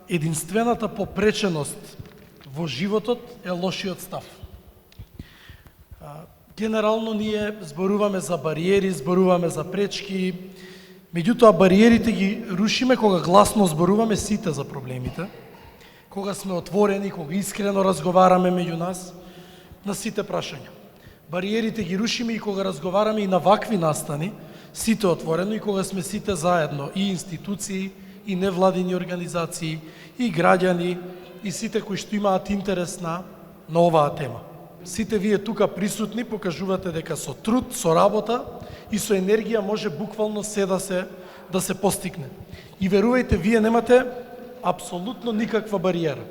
единствената попреченост во животот е лошиот став. Генерално ние зборуваме за бариери, зборуваме за пречки, меѓутоа бариерите ги рушиме кога гласно зборуваме сите за проблемите, кога сме отворени, кога искрено разговараме меѓу нас на сите прашања. Бариерите ги рушиме и кога разговараме и на вакви настани, сите отворено, и кога сме сите заедно, и институции, и невладини организации, и граѓани, и сите кои што имаат интерес на оваа тема. Сите вие тука присутни покажувате дека со труд, со работа и со енергија може буквално се да се постигне. И верувајте, вие немате апсолутно никаква бариера.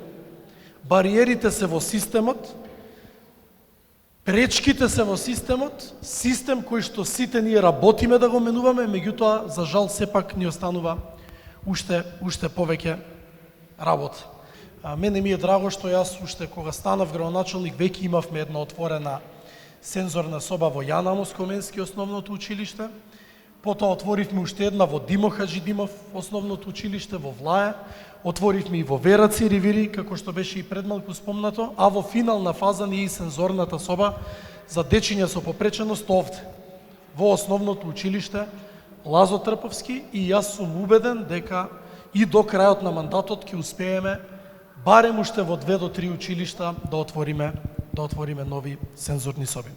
Бариерите се во системот, пречките се во системот, систем кој што сите ние работиме да го менуваме, меѓутоа, за жал, сепак ни останува уште повеќе работа. Мене ми е драго што јас уште кога станав градоначалник веќе имавме една отворена сензорна соба во Јан Амос Коменски основното училиште. Потоа отворивме уште една во Димо Хаджи Димов основното училиште во Влаја. Отворивме и во Вераци Ривири, како што беше и предмалку спомнато, а во финална фаза ни и сензорната соба за дечиња со попреченост овде, во основното училиште Лазо Трповски, и јас сум убеден дека и до крајот на мандатот ќе успееме барем уште во 2 до 3 училишта да отвориме нови сензорни соби.